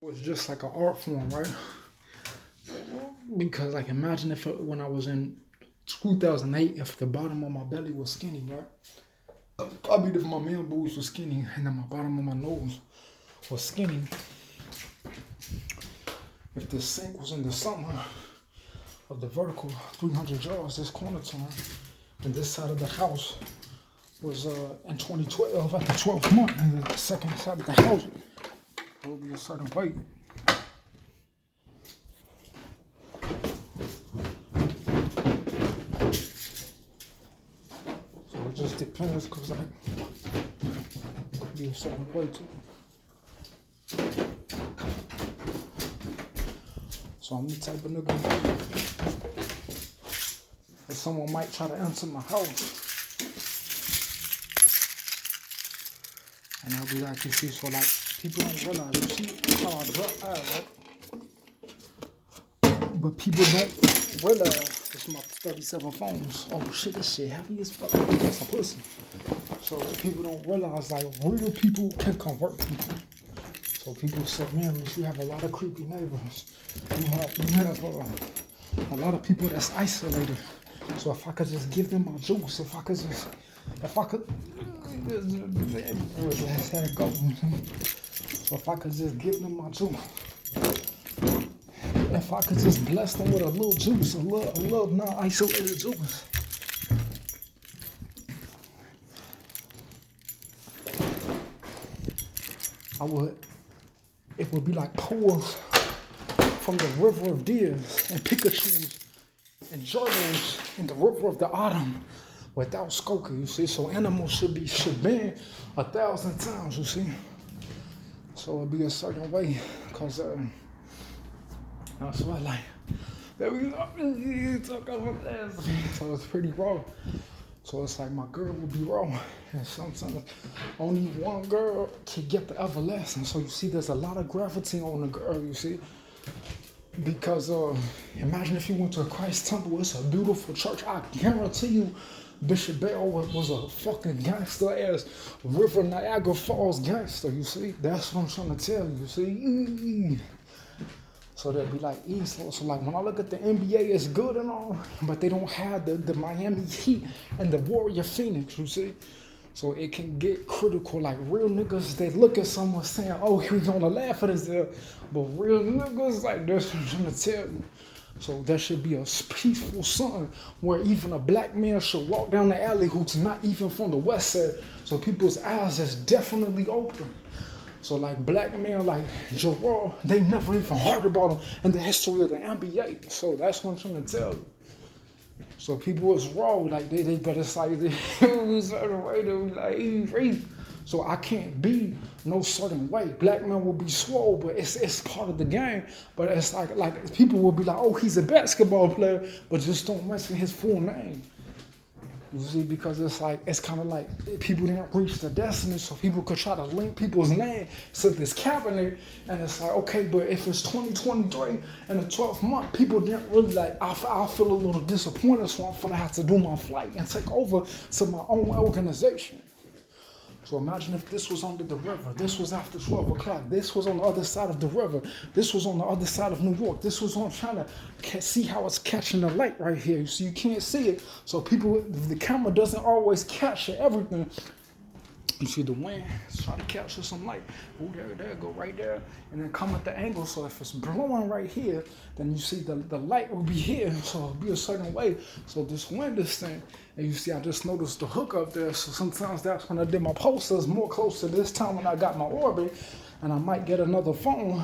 was just like an art form, right? Because like imagine if when I was in 2008, if the bottom of my belly was skinny, right? I mean, if my man boobs was skinny and then my bottom of my nose was skinny, if the sink was in the summer of the vertical 300 yards this corner time, and this side of the house was in 2012 at the 12th month, and the second side of the house would be a certain weight. So it just depends, cause like it could be a certain weight too. So I'm the type of nigga that someone might try to enter my house. And I'll be like, you see, so like people don't realize, you see, how I drop out, right? But people don't realize, this is my 37 phones. Oh shit, this shit heavy as fuck. That's a pussy. So people don't realize, like, real people can convert people. So people say, man, you have a lot of creepy neighbors. You have a lot of people that's isolated. So if I could just give them my juice, if I could, let it go. So if I could just give them my juice, if I could just bless them with a little juice, a little non-isolated juice. It would be like pools from the river of deers and Pikachus and Jordans in the river of the autumn without Skokie, you see. So animals should ban 1,000 times, you see. So it'd be a certain way, cause that's why like there we go. So it's pretty raw. So it's like my girl will be raw, and sometimes only one girl can get the everlasting. So you see, there's a lot of gravity on the girl, you see. Because imagine if you went to a Christ temple, it's a beautiful church. I guarantee you, Bishop Bell was a fucking gangster ass River Niagara Falls gangster, you see. That's what I'm trying to tell you, you see. So they'll be like, so like when I look at the NBA, it's good and all, but they don't have the Miami Heat and the Warrior Phoenix, you see. So it can get critical, like real niggas, they look at someone saying, oh, he's gonna laugh at us there. But real niggas, like this, I'm trying to tell you. So there should be a peaceful something where even a black man should walk down the alley who's not even from the west side. So people's eyes is definitely open. So like black men like Gerard, they never even heard about him in the history of the NBA. So that's what I'm trying to tell you. So people is raw, like they better say they certain way to like so I can't be no certain way. Black men will be swole, but it's part of the game. But it's like people will be like, oh, he's a basketball player, but just don't mention his full name. You see, because it's kind of like people didn't reach their destiny, so people could try to link people's name to this cabinet, and it's like, okay, but if it's 2023 and the 12th month, people didn't really I feel a little disappointed, so I'm gonna have to do my flight and take over to my own organization. So imagine if this was under the river, this was after 12 o'clock, this was on the other side of the river, this was on the other side of New York, this was on trying to see how it's catching the light right here. So you can't see it. So the camera doesn't always capture everything. You see the wind, it's trying to capture some light. Oh, there, go right there. And then come at the angle. So if it's blowing right here, then you see the light will be here. So it'll be a certain way. So this wind is thing. And you see, I just noticed the hook up there. So sometimes that's when I did my posters more close to this time when I got my orbit. And I might get another phone.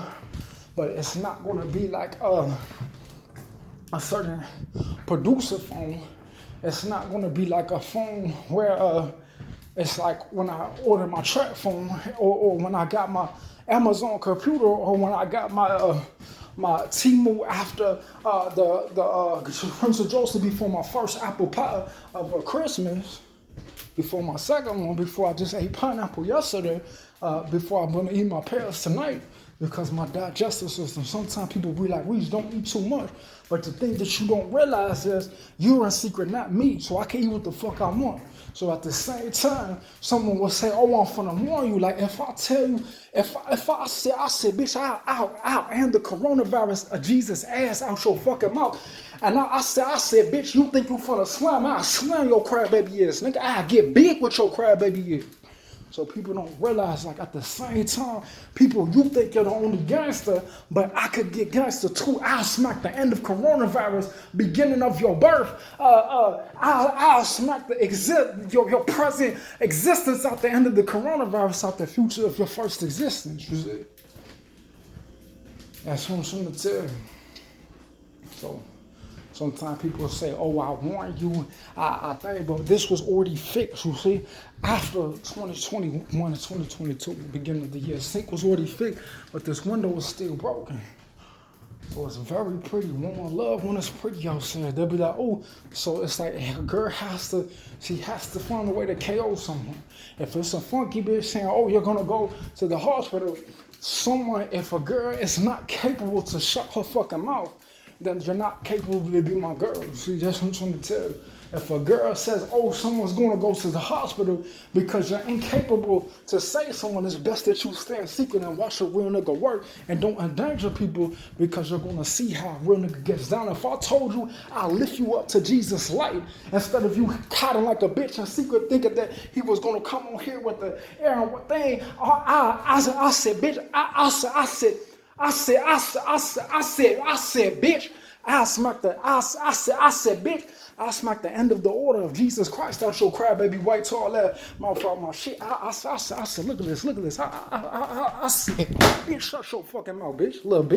But it's not going to be like a certain producer phone. It's not going to be like a phone where... it's like when I ordered my track phone, or when I got my Amazon computer, or when I got my Temu after the Prince of Joseph before my first apple pie of Christmas, before my second one, before I just ate pineapple yesterday, before I'm gonna eat my pears tonight. Because my digestive system, sometimes people be like, Reese, don't eat too much. But the thing that you don't realize is you're in secret, not me. So I can eat what the fuck I want. So at the same time, someone will say, "Oh, I'm finna warn you." Like if I tell you, if I say, "Bitch, I'll hand the coronavirus of Jesus ass out your fucking mouth," and I said, "Bitch, you think you finna slam? I'll slam your crybaby ass, nigga. I'll get big with your crybaby ass." So people don't realize, like at the same time, people, you think you're the only gangster, but I could get gangster too. I'll smack the end of coronavirus, beginning of your birth. I'll smack your present existence out the end of the coronavirus, out the future of your first existence. You see? That's what I'm trying to tell you. So sometimes people say, "Oh, I warned you." I think, but this was already fixed. You see, after 2021 and 2022, beginning of the year, sync was already fixed, but this window was still broken. So it's very pretty. Woman love when it's pretty outside. They'll be like, "Oh," so it's like a girl has to find a way to KO someone. If it's a funky bitch saying, "Oh, you're gonna go to the hospital," if a girl is not capable to shut her fucking mouth, then you're not capable to be my girl. See, that's what I'm trying to tell you. If a girl says, "Oh, someone's going to go to the hospital," because you're incapable to say someone, it's best that you stay in secret and watch a real nigga work and don't endanger people, because you're going to see how a real nigga gets down. If I told you I'll lift you up to Jesus' light, instead of you hiding like a bitch in secret thinking that he was going to come on here with the air and what thing, I said, bitch, I said, bitch, I said, bitch, I smacked the end of the order of Jesus Christ out your crybaby white tall ass mouth out my shit. I said, look at this. I said, bitch, shut your fucking mouth, bitch, little bitch.